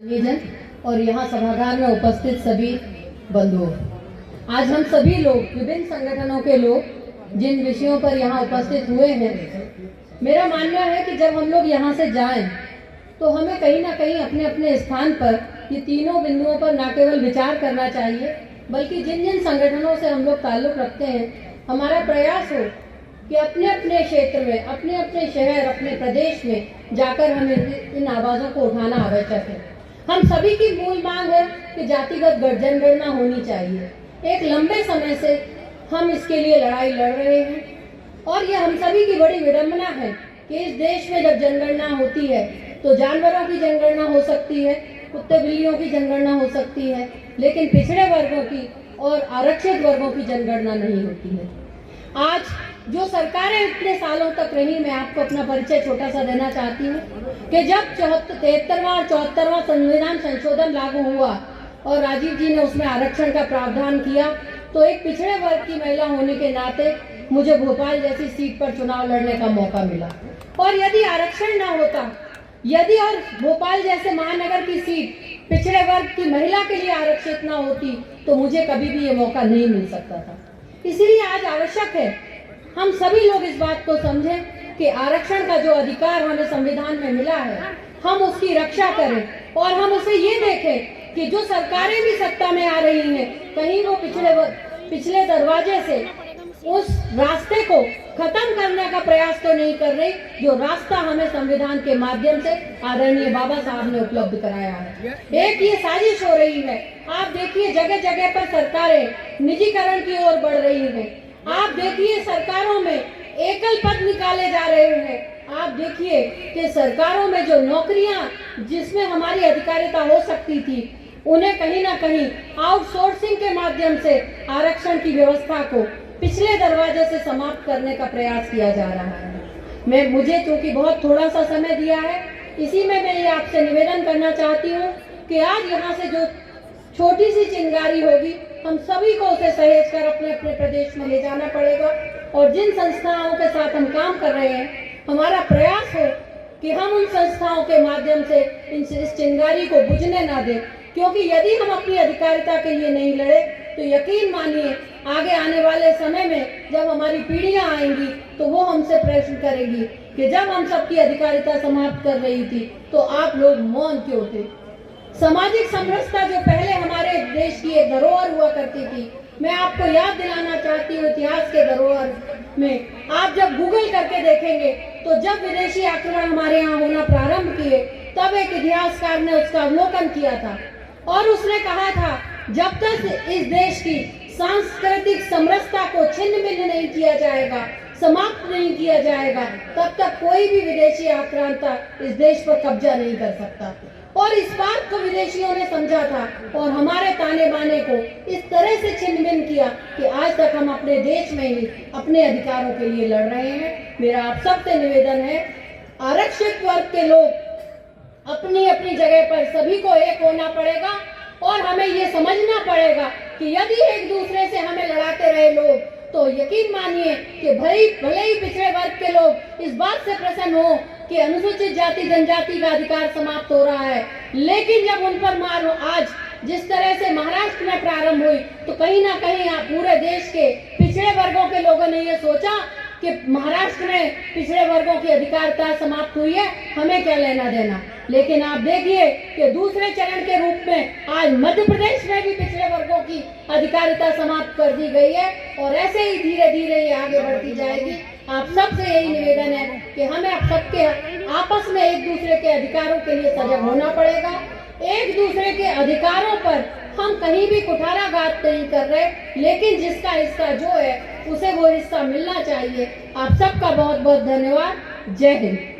निवेदन और यहाँ सभागार में उपस्थित सभी बंधुओं, आज हम सभी लोग विभिन्न संगठनों के लोग जिन विषयों पर यहाँ उपस्थित हुए हैं, मेरा मानना है कि जब हम लोग यहाँ से जाएं तो हमें कहीं ना कहीं अपने अपने स्थान पर ये तीनों बिंदुओं पर न केवल विचार करना चाहिए, बल्कि जिन जिन संगठनों से हम लोग ताल्लुक रखते हैं, हमारा प्रयास हो कि अपने अपने क्षेत्र में, अपने अपने शहर, अपने प्रदेश में जाकर हमें इन आवाज़ों को उठाना आवश्यक है। हम सभी की मूल मांग है कि जातिगत जनगणना होनी चाहिए। एक लंबे समय से हम इसके लिए लड़ाई लड़ रहे हैं और ये हम सभी की बड़ी विडंबना है कि इस देश में जब जनगणना होती है तो जानवरों की जनगणना हो सकती है, कुत्ते बिल्लियों की जनगणना हो सकती है, लेकिन पिछड़े वर्गों की और आरक्षित वर्गों की जनगणना नहीं होती है। आज जो सरकारें इतने सालों तक रही, मैं आपको अपना परिचय छोटा सा देना चाहती हूँ कि जब 73वां और 74वां संविधान संशोधन लागू हुआ और राजीव जी ने उसमें आरक्षण का प्रावधान किया, तो एक पिछड़े वर्ग की महिला होने के नाते मुझे भोपाल जैसी सीट पर चुनाव लड़ने का मौका मिला। और यदि आरक्षण ना होता, यदि और भोपाल जैसे महानगर की सीट पिछड़े वर्ग की महिला के लिए आरक्षित ना होती, तो मुझे कभी भी ये मौका नहीं मिल सकता था। इसलिए आज आवश्यक है हम सभी लोग इस बात को समझें कि आरक्षण का जो अधिकार हमें संविधान में मिला है, हम उसकी रक्षा करें और हम उसे ये देखें कि जो सरकारें भी सत्ता में आ रही हैं, कहीं वो पिछले दरवाजे से उस रास्ते को खत्म करने का प्रयास तो नहीं कर रही जो रास्ता हमें संविधान के माध्यम से आदरणीय बाबा साहब ने उपलब्ध कराया है। एक ये साजिश हो रही है, आप देखिए जगह जगह पर सरकारें निजीकरण की ओर बढ़ रही हैं। आप देखिए सरकारों में एकल पद निकाले जा रहे हैं। आप देखिए कि सरकारों में जो नौकरियां जिसमें हमारी अधिकारिता हो सकती थी, उन्हें कहीं ना कहीं आउटसोर्सिंग के माध्यम से आरक्षण की व्यवस्था को पिछले दरवाजे से समाप्त करने का प्रयास किया जा रहा है। मुझे चूंकि बहुत थोड़ा सा समय दिया है, इसी में मैं ये आपसे निवेदन करना चाहती हूँ कि आज यहाँ से जो छोटी सी चिंगारी होगी, हम सभी को उसे सहेज कर अपने अपने प्रदेश में ले जाना पड़ेगा। और जिन संस्थाओं के साथ हम काम कर रहे हैं, हमारा प्रयास हो कि हम उन संस्थाओं के माध्यम से इस चिंगारी को बुझने ना दें, क्योंकि यदि हम अपनी अधिकारिता के लिए नहीं लड़े तो यकीन मानिए आगे आने वाले समय में जब हमारी पीढ़ियां आएंगी तो वो हमसे प्रश्न करेगी कि जब हम सबकी अधिकारिता समाप्त कर रही थी तो आप लोग मौन क्यों थे। सामाजिक समरसता जो पहले हमारे देश की एक धरोहर हुआ करती थी, मैं आपको याद दिलाना चाहती हूँ इतिहास के धरोहर में आप जब गूगल करके देखेंगे तो जब विदेशी आक्रमण हमारे यहाँ होना प्रारंभ किए, तब एक इतिहासकार ने उसका अवलोकन किया था और उसने कहा था जब तक इस देश की सांस्कृतिक समरसता को छिन्न भिन्न नहीं किया जाएगा, समाप्त नहीं किया जाएगा, तब तक कोई भी विदेशी आक्रांता इस देश पर कब्जा नहीं कर सकता। और इस बात को विदेशियों ने समझा था और हमारे ताने बाने को इस तरह से छिन्न भिन्न किया कि आज तक हम अपने देश में ही अपने अधिकारों के लिए लड़ रहे हैं। मेरा आप सबसे निवेदन है, आरक्षित वर्ग के लोग अपनी अपनी जगह पर सभी को एक होना पड़ेगा और हमें ये समझना पड़ेगा कि यदि एक दूसरे से हमें लड़ाते रहे लोग, तो यकीन मानिए कि भले ही पिछड़े वर्ग के लोग इस बात से प्रसन्न हो कि अनुसूचित जाति जनजाति का अधिकार समाप्त हो रहा है, लेकिन जब उन पर मार आज जिस तरह से महाराष्ट्र में प्रारंभ हुई, तो कहीं ना कहीं पूरे देश के पिछड़े वर्गों के लोगों ने ये सोचा कि महाराष्ट्र में पिछड़े वर्गों की अधिकारिता समाप्त हुई है, हमें क्या लेना देना। लेकिन आप देखिए कि दूसरे चरण के रूप में आज मध्य प्रदेश में भी पिछड़े वर्गों की अधिकारिता समाप्त कर दी गई है और ऐसे ही धीरे धीरे ये आगे बढ़ती जाएगी। आप सबसे यही निवेदन है कि हमें आप सबके आपस में एक दूसरे के अधिकारों के लिए सजग होना पड़ेगा। एक दूसरे के अधिकारों पर हम कहीं भी कुठाराघात नहीं कर रहे, लेकिन जिसका हिस्सा जो है उसे वो हिस्सा मिलना चाहिए। आप सबका बहुत बहुत धन्यवाद। जय हिंद।